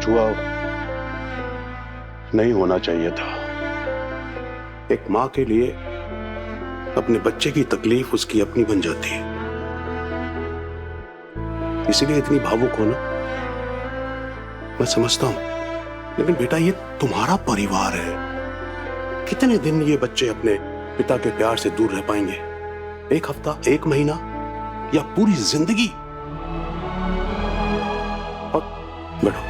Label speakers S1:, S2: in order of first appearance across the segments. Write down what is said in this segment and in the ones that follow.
S1: कुछ हुआ नहीं होना चाहिए था। एक मां के लिए अपने बच्चे की तकलीफ उसकी अपनी बन जाती है, इसीलिए इतनी भावुक होना मैं समझता हूं। लेकिन बेटा, ये तुम्हारा परिवार है। कितने दिन ये बच्चे अपने पिता के प्यार से दूर रह पाएंगे? एक हफ्ता, एक महीना, या पूरी जिंदगी? और बैठो।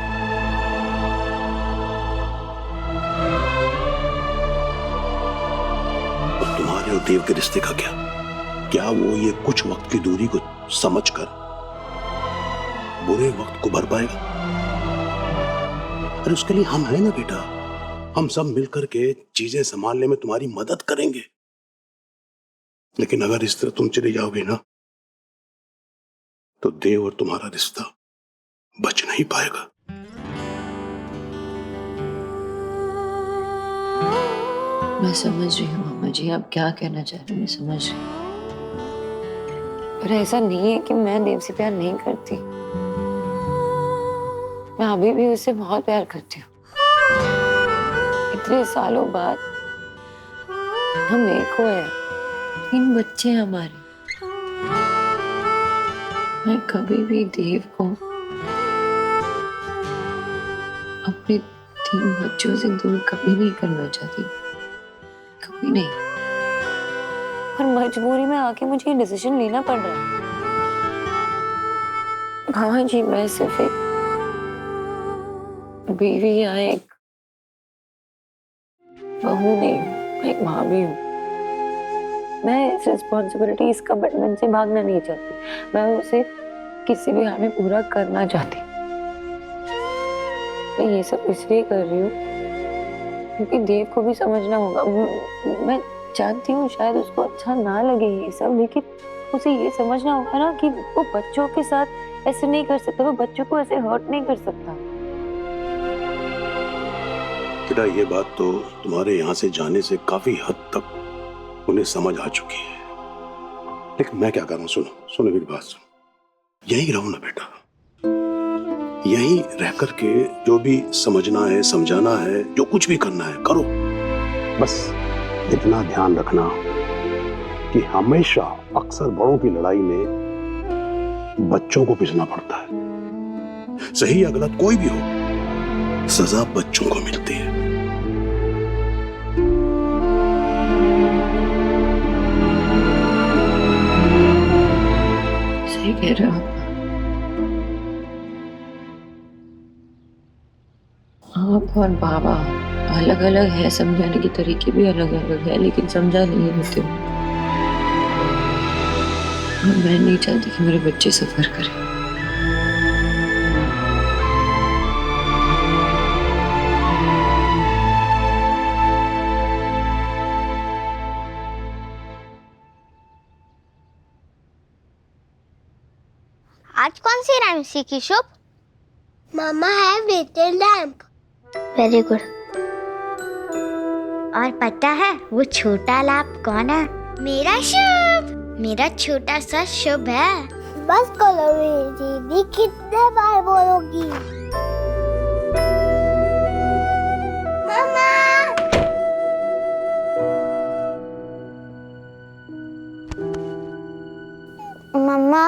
S1: और तुम्हारे और देव के रिश्ते का क्या वो ये कुछ वक्त की दूरी को समझकर बुरे वक्त को भर पाएगा? अरे उसके लिए हम हैं ना बेटा। हम सब मिलकर के चीजें संभालने में तुम्हारी मदद करेंगे। लेकिन अगर इस तरह तुम चले जाओगे ना, तो देव और तुम्हारा रिश्ता बच नहीं पाएगा।
S2: मैं समझ रही हूँ मामा जी, आप क्या कहना चाह रहे हैं, मैं समझ रही हूँ। पर ऐसा नहीं है कि मैं देव से प्यार नहीं करती। मैं अभी भी उससे बहुत प्यार करती हूँ। इतने सालों बाद हम एक हुए हैं, 3 बच्चे हैं हमारे। मैं कभी भी देव को अपने 3 बच्चों से दूर कभी नहीं करना चाहती, कभी नहीं। पर मजबूरी में आके मुझे ये डिसीजन लेना पड़ रहा है। हाँ जी, मैं सिर्फ एक बीवी या एक बहू नहीं हूँ, मैं एक माँ भी हूँ। मैं इस रिस्पॉन्सिबिलिटी, इस कमिटमेंट से भागना नहीं चाहती। मैं उसे किसी भी हाल में पूरा करना चाहती। मैं ये सब इसलिए कर रही हूँ क्योंकि देव को भी समझना होगा। मैं जानती हूँ शायद उसको अच्छा ना लगे ये सब, लेकिन उसे ये समझना होगा ना कि वो बच्चों के साथ ऐसे नहीं कर सकता, वो बच्चों को ऐसे हर्ट नहीं कर सकता।
S1: बेटा, ये बात तो तुम्हारे यहाँ से जाने से काफी हद तक उन्हें समझ आ चुकी है। लेकिन मैं क्या करूं? सुनो मेरी बात सुनो। यहीं रहो ना बेटा। यहीं रह करके जो भी समझना है, समझाना है, जो कुछ भी करना है करो। बस इतना ध्यान रखना कि हमेशा अक्सर बड़ों की लड़ाई में बच्चों को पिसना पड़ता है। सही या गलत कोई भी हो, सजा बच्चों को मिलती है।
S2: सही कह रहे हो आप और बाबा अलग अलग है, समझाने के तरीके भी अलग अलग है, लेकिन समझा नहीं देते हो। मैं नहीं चाहती कि मेरे बच्चे सफर करें।
S3: आज कौन सी राइम सीखी शुभ? मामा है लिटिल लैम्प। Very good. और पता है वो छोटा लैम्प कौन है? मेरा शुभ। मेरा छोटा सा शुभ है। बस करो दीदी, कितने बार बोलोगी? मामा। मम्मा,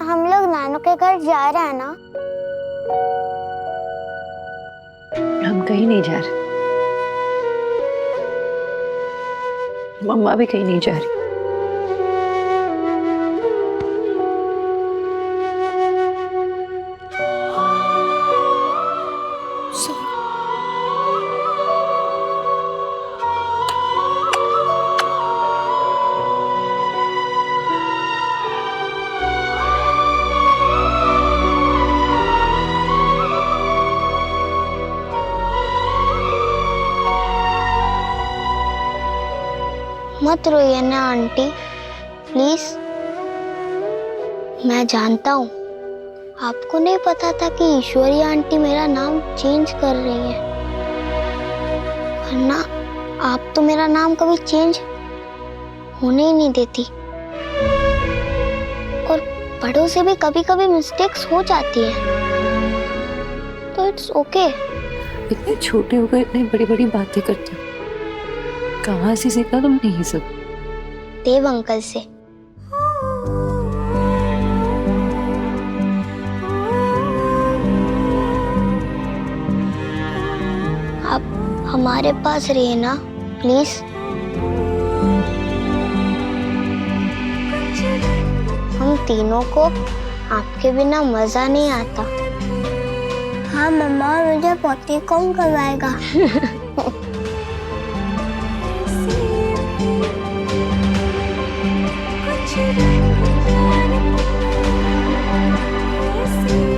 S3: हम लोग नानू के घर जा रहे हैं ना?
S2: हम कहीं नहीं जा रहे, मम्मा भी कहीं नहीं जा रही।
S3: मत रोइए ना आंटी, प्लीज। मैं जानता हूँ आपको नहीं पता था कि ईश्वरी आंटी मेरा नाम चेंज कर रही है, वरना आप तो मेरा नाम कभी चेंज होने ही नहीं देती। और बड़ों से भी कभी कभी मिस्टेक्स हो जाती है। It's okay.
S2: इतने छोटे हो गए, इतनी बड़ी बड़ी बातें करते हो। कहाँ से सीखा तुमने ये सब?
S3: देव अंकल से। आप हमारे पास रहिए ना प्लीज। हम तीनों को आपके बिना मजा नहीं आता। हाँ मम्मा, मुझे पोती कौन करवाएगा?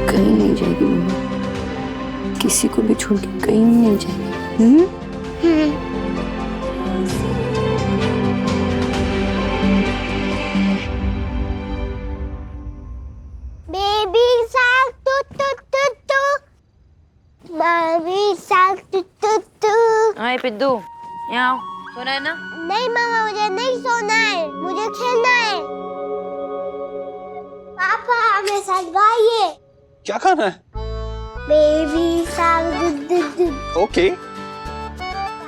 S2: कहीं नहीं जाएगी मम्मा, किसी को भी छोड़ के कहीं नहीं जाएगी।
S3: Baby shark doo doo doo doo, baby shark doo doo doo.
S2: Hi Piddu, यहाँ आओ। सोना है ना?
S3: नहीं मामा, मुझे नहीं सोना है, मुझे खेलना है। पापा हमें साथ गाइए।
S4: क्या खाना है?
S3: Baby shark doo doo doo.
S4: Okay.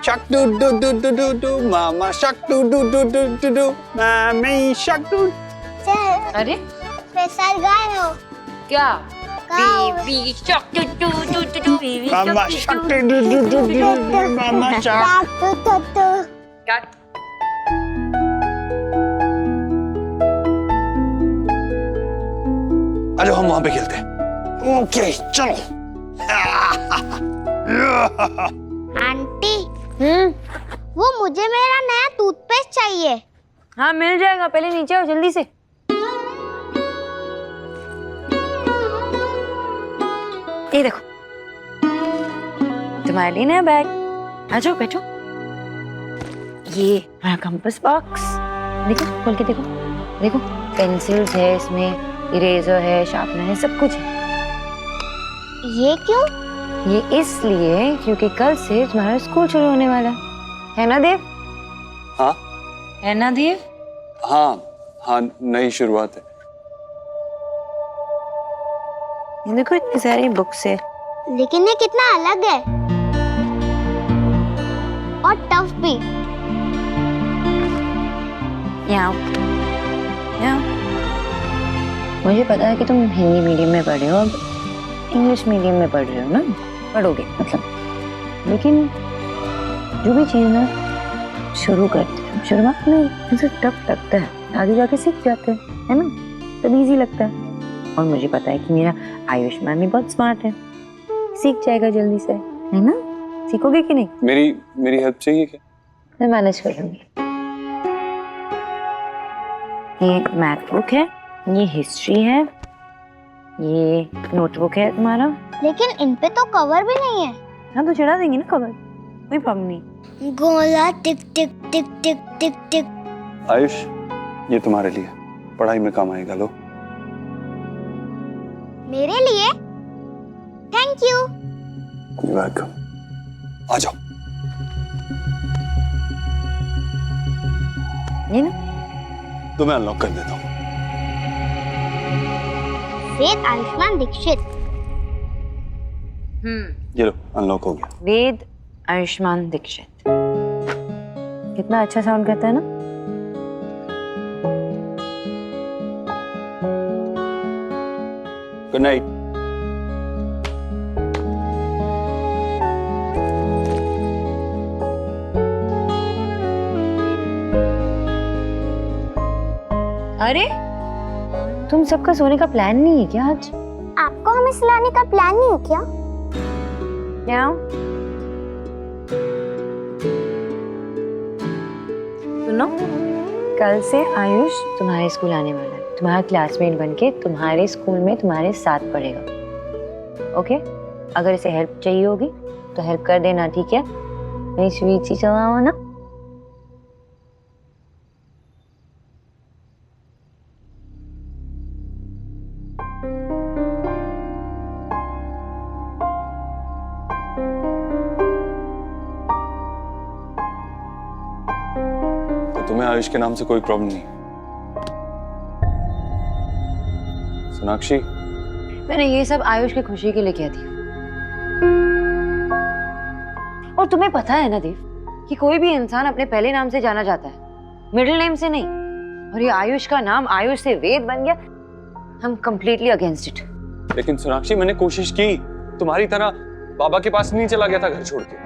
S4: Shark doo doo doo doo doo doo, mama shark doo doo doo doo doo doo, mommy shark do.
S2: अरे
S3: मैं साथ गाए हो
S2: क्या?
S3: गाओ।
S2: Baby shark doo doo doo doo doo, baby
S4: mama shark doo doo doo doo doo doo, mama shark.
S3: Shark doo doo doo.
S4: आ जाओ हम वहां पे खेलते हैं। ओके चलो।
S3: आंटी, वो मुझे मेरा नया टूथपेस्ट चाहिए।
S2: हाँ मिल जाएगा, पहले नीचे आओ जल्दी से। ये देखो तुम्हारे लिए नया बैग। आ जाओ बैठो। ये हमारा कंपास बॉक्स, देखो खोल के देखो। देखो पेंसिल्स है इसमें, इरेजर है, शार्पनर है, सब कुछ है।
S3: ये क्यों?
S2: ये इसलिए क्योंकि कल से तुम्हारा स्कूल शुरू होने वाला है ना देव?
S4: हाँ
S2: है ना देव?
S4: हाँ हाँ, नई शुरुआत है।
S2: ये देखो इतनी सारी बुक्स है।
S3: लेकिन ये कितना अलग है और टफ भी।
S2: यहाँ मुझे पता है कि तुम हिंदी मीडियम में पढ़ रहे हो, अब इंग्लिश मीडियम में पढ़ रहे हो ना, पढ़ोगे मतलब। लेकिन जो भी चीज़ ना शुरू करते हैं, शुरुआत में मुझे टफ लगता है, आगे जाके सीख जाते हैं, है ना, तब इजी लगता है। और मुझे पता है कि मेरा आयुष्मान भी बहुत स्मार्ट है, सीख जाएगा जल्दी से, है ना? सीखोगे कि नहीं?
S4: मेरी हेल्प चाहिए क्या?
S2: मैं मैनेज कर लूंगी। ये मैथ बुक है, ये हिस्ट्री है, ये नोटबुक है तुम्हारा।
S3: लेकिन इन पे तो कवर भी नहीं है।
S2: हाँ तो चढ़ा देंगे ना कवर, कोई प्रॉब्लम नहीं।
S3: गोला टिक टिक टिक टिक टिक टिक।
S4: आयुष, ये तुम्हारे लिए, पढ़ाई में काम आएगा। लो।
S3: मेरे लिए? Thank you.
S4: वेलकम। आ जाओ।
S2: ये ना
S4: तो मैं अनलॉक कर देता हूँ।
S3: वेद आयुष्मान दीक्षित।
S4: ये लो, अनलॉक हो गया।
S2: वेद आयुष्मान दीक्षित, कितना अच्छा साउंड करता है ना?
S4: Good night.
S2: अरे तुम सबका सोने का प्लान नहीं है क्या आज?
S3: आपको हमें सुलाने का प्लान नहीं है क्या?
S2: क्या? सुनो, कल से आयुष तुम्हारे स्कूल आने वाला है, तुम्हारा क्लासमेट बनके तुम्हारे स्कूल में तुम्हारे साथ पढ़ेगा। ओके? अगर इसे हेल्प चाहिए होगी तो हेल्प कर देना, ठीक है? नहीं स्वीट सी चलाओ ना।
S4: तुम्हें आयुष के नाम से कोई प्रॉब्लम नहीं? सोनाक्षी,
S2: मैंने ये सब आयुष की खुशी के लिए किया थी। और तुम्हें पता है ना देव कि कोई भी इंसान अपने पहले नाम से जाना जाता है, मिडिल नेम से नहीं। और ये आयुष का नाम आयुष से वेद बन गया। हम कंप्लीटली अगेंस्ट इट।
S5: लेकिन सोनाक्षी, मैंने कोशिश की, तुम्हारी तरह बाबा के पास नहीं चला गया था घर छोड़ के।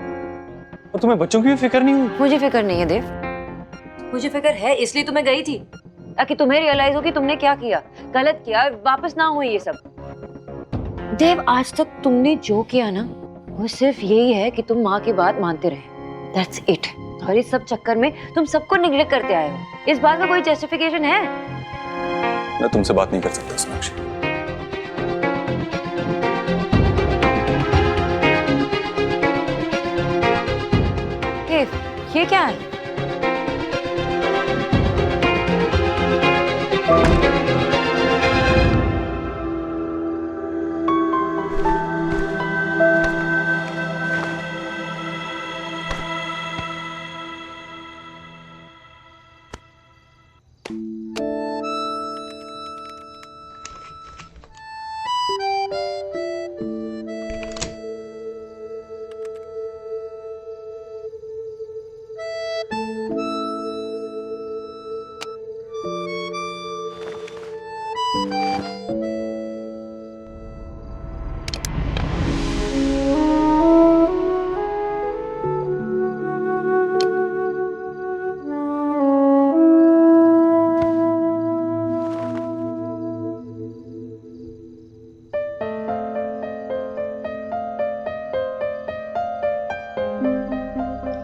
S5: और तुम्हें बच्चों की भी फिक्र नहीं हुई?
S2: मुझे फिक्र नहीं है देव, मुझे फिक्र है, इसलिए तो मैं गई थी ताकि तुम्हें रियलाइज हो कि तुमने क्या किया, गलत किया, वापस ना हो ये सब। देव, आज तक तुमने जो किया ना वो सिर्फ यही है कि तुम माँ की बात मानते रहे। That's it. और इस सब चक्कर में तुम सबको निग्लेक्ट करते आए हो। इस बात का कोई जस्टिफिकेशन है?
S5: मैं तुमसे बात नहीं कर सकता सोनाक्षी।
S2: देव, ये क्या है?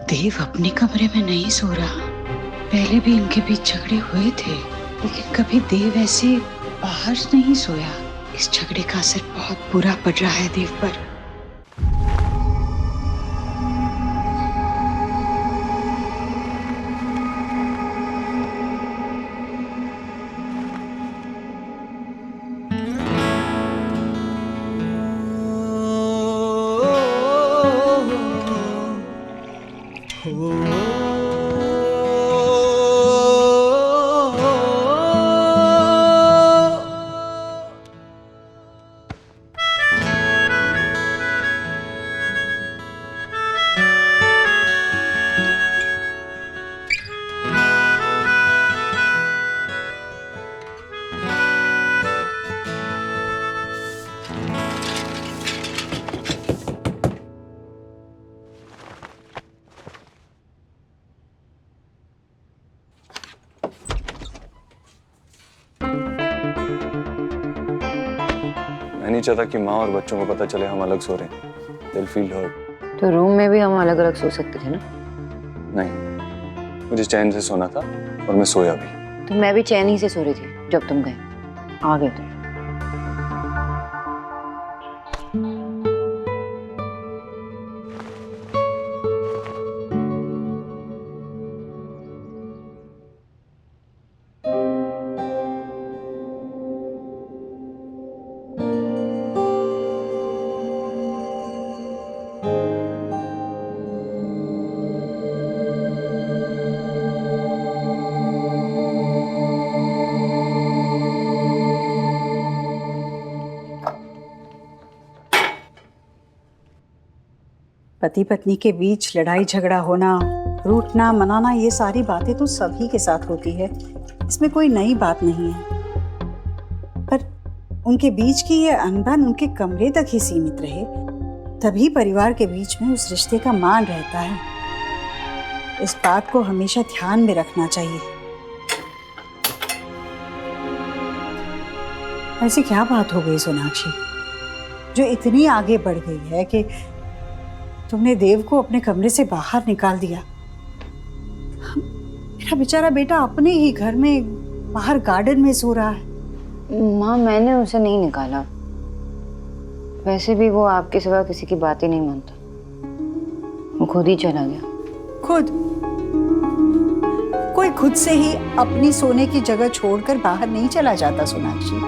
S6: देव अपने कमरे में नहीं सो रहा। पहले भी इनके बीच झगड़े हुए थे, लेकिन कभी देव ऐसे बाहर नहीं सोया। इस झगड़े का असर बहुत बुरा पड़ रहा है देव पर।
S5: मैं नहीं चाहता कि माँ और बच्चों को पता चले हम अलग सो रहे हैं। They'll feel hurt।
S2: तो रूम में भी हम अलग अलग सो सकते थे ना?
S5: नहीं, मुझे चैन से सोना था और मैं सोया भी।
S2: तो मैं भी चैन ही से सो रही थी जब तुम गए, आ गए तुम।
S6: पति पत्नी के बीच लड़ाई झगड़ा होना, रूठना मनाना, ये सारी बातें तो सभी के साथ होती है। इसमें कोई नई बात नहीं है। पर उनके बीच की ये अनबन उनके कमरे तक ही सीमित रहे, तभी परिवार के बीच में उस रिश्ते का मान रहता है। इस बात को हमेशा ध्यान में रखना चाहिए। ऐसी क्या बात हो गई सोनाक्षी जो इतनी आगे बढ़ गई है कि तुमने देव को अपने कमरे से बाहर निकाल दिया? मेरा बेचारा बेटा अपने ही घर में बाहर गार्डन में सो रहा है।
S2: माँ, मैंने उसे नहीं निकाला। वैसे भी वो आपके सिवा किसी की बात ही नहीं मानता। वो खुद ही चला गया।
S6: खुद? कोई खुद से ही अपनी सोने की जगह छोड़कर बाहर नहीं चला जाता सोनाक्षी।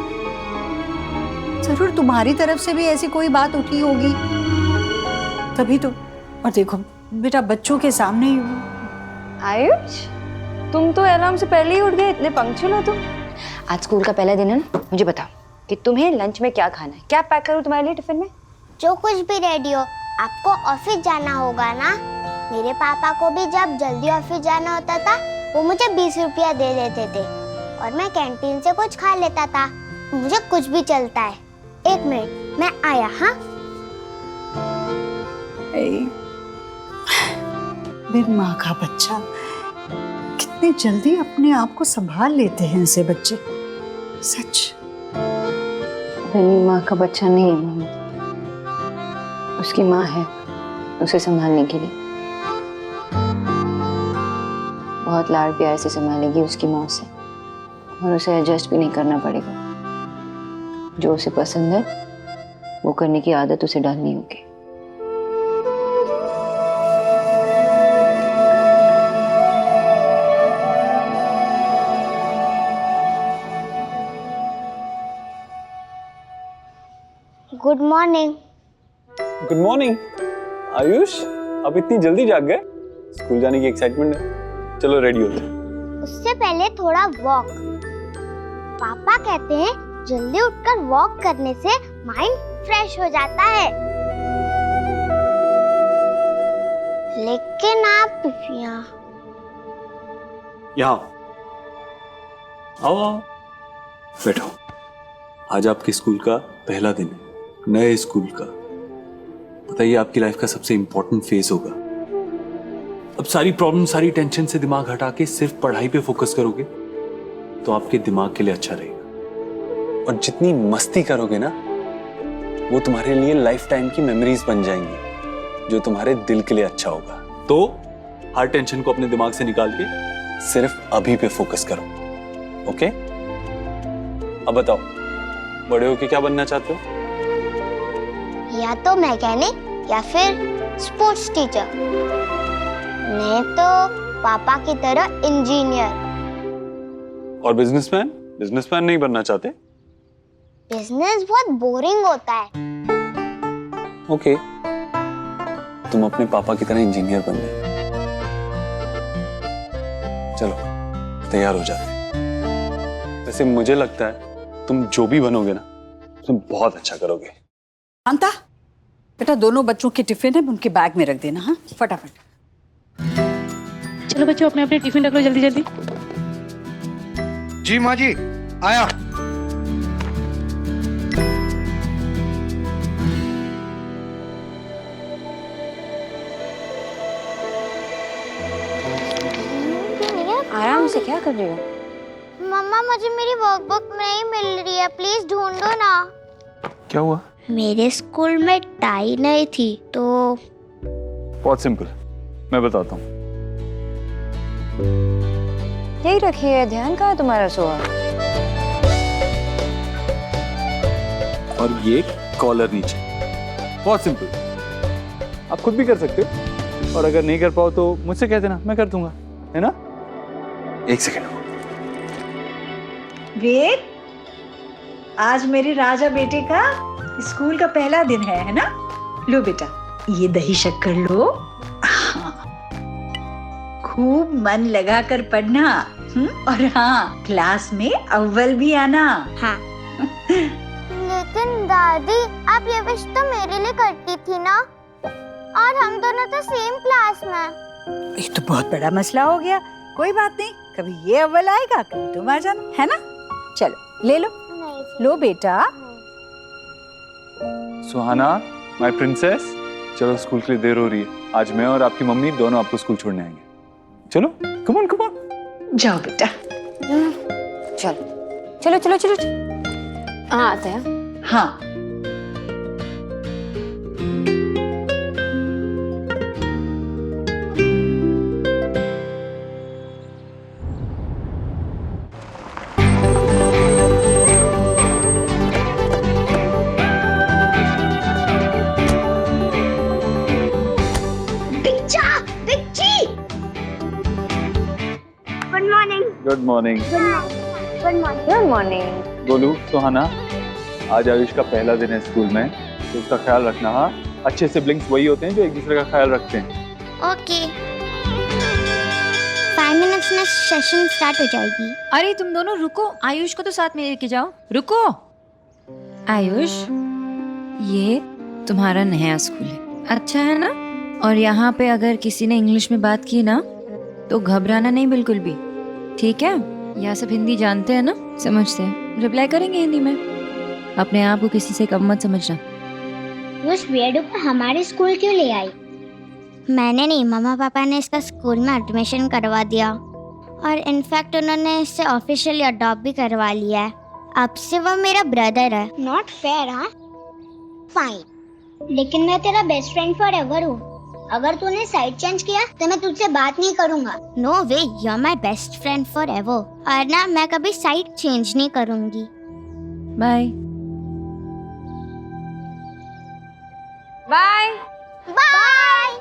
S6: जरूर तुम्हारी तरफ से भी ऐसी कोई बात उठी होगी, तभी तो। और देखो बेटा, बच्चों के सामने ही।
S2: आयुष, तुम तो अलार्म से पहले ही उठ गए, इतने पंक्चुअल हो तुम। आज स्कूल का पहला दिन है ना, मुझे बताओ कि तुम्हें लंच में क्या खाना है? क्या पैक करूं तुम्हारे लिए टिफिन में?
S3: जो कुछ भी रेडी हो। आपको ऑफिस जाना होगा ना, मेरे पापा को भी जब जल्दी ऑफिस जाना होता था वो मुझे 20 रुपया दे देते थे और मैं कैंटीन से कुछ खा लेता था। मुझे कुछ भी चलता है। 1 मिनट, मैं आया। हाँ
S6: मेरी माँ का बच्चा, कितने जल्दी अपने आप को संभाल लेते हैं ऐसे बच्चे। सच
S2: मेरी माँ का बच्चा नहीं है मम्मी, उसकी माँ है उसे संभालने के लिए। बहुत लाड़ प्यार से संभालेगी उसकी माँ से, और उसे एडजस्ट भी नहीं करना पड़ेगा। जो उसे पसंद है वो करने की आदत उसे डालनी होगी।
S3: Good morning.
S5: Good morning Ayush, आप इतनी जल्दी जाग गए? स्कूल जाने की एक्साइटमेंट है। चलो रेडी हो जाओ।
S3: उससे पहले थोड़ा वॉक। पापा कहते हैं जल्दी उठकर वॉक करने से माइंड फ्रेश हो जाता है। लेकिन आप
S5: यहाँ आओ आओ, बैठो। आज आपके स्कूल का पहला दिन है, नए स्कूल का। बताइए, आपकी लाइफ का सबसे इंपॉर्टेंट फेज होगा। अब सारी प्रॉब्लम, सारी टेंशन से दिमाग हटा के सिर्फ पढ़ाई पे फोकस करोगे तो आपके दिमाग के लिए अच्छा रहेगा। और जितनी मस्ती करोगे ना, वो तुम्हारे लिए लाइफ टाइम की मेमोरीज बन जाएंगी, जो तुम्हारे दिल के लिए अच्छा होगा। तो हर टेंशन को अपने दिमाग से निकाल के सिर्फ अभी पे फोकस करो। ओके? अब बताओ, बड़े होके क्या बनना चाहते हो?
S3: या तो मैकेनिक या फिर स्पोर्ट्स टीचर, नहीं तो पापा की तरह इंजीनियर।
S5: और बिजनेसमैन? बिजनेसमैन नहीं बनना चाहते?
S3: बिजनेस बहुत बोरिंग होता है।
S5: ओके, तुम अपने पापा की तरह इंजीनियर बन गए। चलो तैयार हो जाते हैं। वैसे मुझे लगता है तुम जो भी बनोगे ना, तुम बहुत अच्छा करोगे।
S6: शांता, बेटा दोनों बच्चों के टिफिन है, उनके बैग में रख देना। हाँ, फटाफट।
S7: चलो बच्चों, अपने अपने टिफिन रख लो जल्दी जल्दी।
S8: जी माँ जी, आया।
S2: आराम से क्या कर रही हो?
S3: मम्मा, मुझे मेरी वर्कबुक नहीं मिल रही है, प्लीज ढूंढो ना।
S5: क्या हुआ?
S3: मेरे स्कूल में टाई नहीं थी तो।
S5: बहुत सिंपल, मैं बताता हूँ।
S2: यही रखी है, ध्यान कहाँ है तुम्हारा सोआ?
S5: और ये कॉलर नीचे। बहुत सिंपल, आप खुद भी कर सकते हो, और अगर नहीं कर पाओ तो मुझसे कह देना, मैं कर दूंगा, है ना? एक सेकेंड।
S6: वेद, आज मेरे राजा बेटे का स्कूल का पहला दिन है ना? लो बेटा, ये दही शक्कर लो। हाँ, खूब मन लगा कर पढ़ना। और हाँ, क्लास में अव्वल भी आना। हाँ।
S3: लेकिन दादी, आप ये विश तो मेरे लिए करती थी ना, और हम दोनों तो सेम क्लास में।
S6: ये तो बहुत बड़ा मसला हो गया। कोई बात नहीं, कभी ये अव्वल आएगा, कभी तुम आ जाना, है ना? चलो ले लो।
S3: नहीं,
S6: लो बेटा।
S5: सुहाना, माय प्रिंसेस, चलो स्कूल के लिए देर हो रही है। आज मैं और आपकी मम्मी दोनों आपको स्कूल छोड़ने आएंगे। चलो, कम ऑन कम ऑन।
S6: जाओ बेटा।
S2: चलो चलो चलो चलो, हाँ आते हैं।
S6: हाँ,
S5: गुड मॉर्निंग।
S2: Good morning.
S5: बोलू सुहाना, आज आयुष का पहला दिन है स्कूल में, तो उसका ख्याल रखना। हाँ, अच्छे सिबलिंग्स वही होते हैं जो एक दूसरे का ख्याल रखते हैं।
S3: ओके। 5 मिनट्स में सेशन स्टार्ट हो जाएगी।
S9: अरे तुम दोनों रुको, आयुष को तो साथ में लेके जाओ। रुको आयुष, ये तुम्हारा नया स्कूल है, अच्छा है ना? और यहाँ पे अगर किसी ने इंग्लिश में बात की ना तो घबराना नहीं बिल्कुल भी, ठीक है? यहाँ सब हिंदी जानते हैं ना, समझते हैं, रिप्लाई करेंगे हिंदी में। अपने आप को किसी से कम मत समझना।
S3: उस वेडू को हमारे स्कूल क्यों ले आई? मैंने नहीं, मम्मा पापा ने इसका स्कूल में एडमिशन करवा दिया और इनफैक्ट उन्होंने इससे ऑफिशियली अडॉप्ट भी करवा लिया है। अब से वो मेरा ब्रदर है। नॉट फेयर, हाँ? फाइन, लेकिन मैं तेरा बेस्ट फ्रेंड फॉरएवर हूँ। अगर तूने साइड चेंज किया तो मैं तुझसे बात नहीं करूँगा। No way, you are my best friend forever. और ना, मैं कभी साइड चेंज नहीं करूँगी।
S9: Bye
S2: bye.
S3: Bye.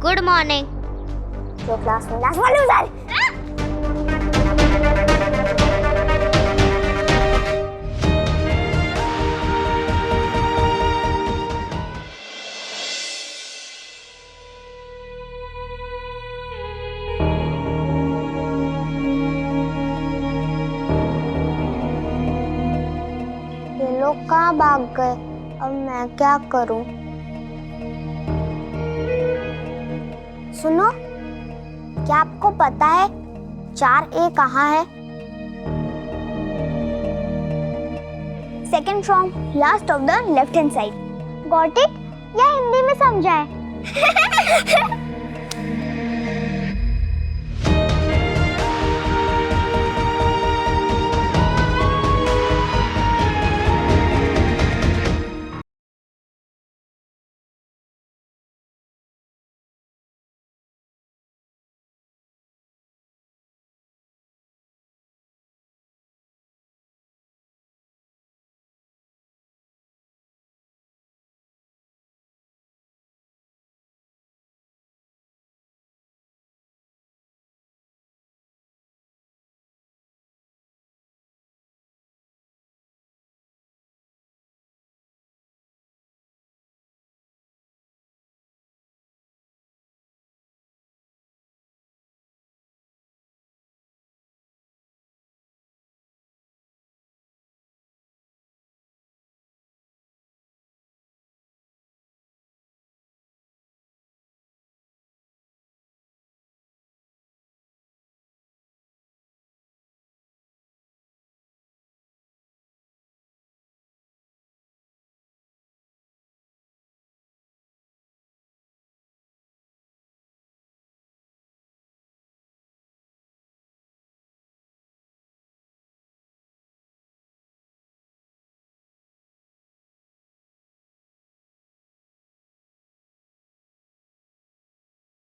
S3: Good morning. जो क्लास में लास्ट वाले उधर। ये लोग कहाँ भाग गए? अब मैं क्या करूं? सुनो, क्या आपको पता है 4A कहाँ है? Second from last of the left hand side. Got it? या हिंदी में समझाए?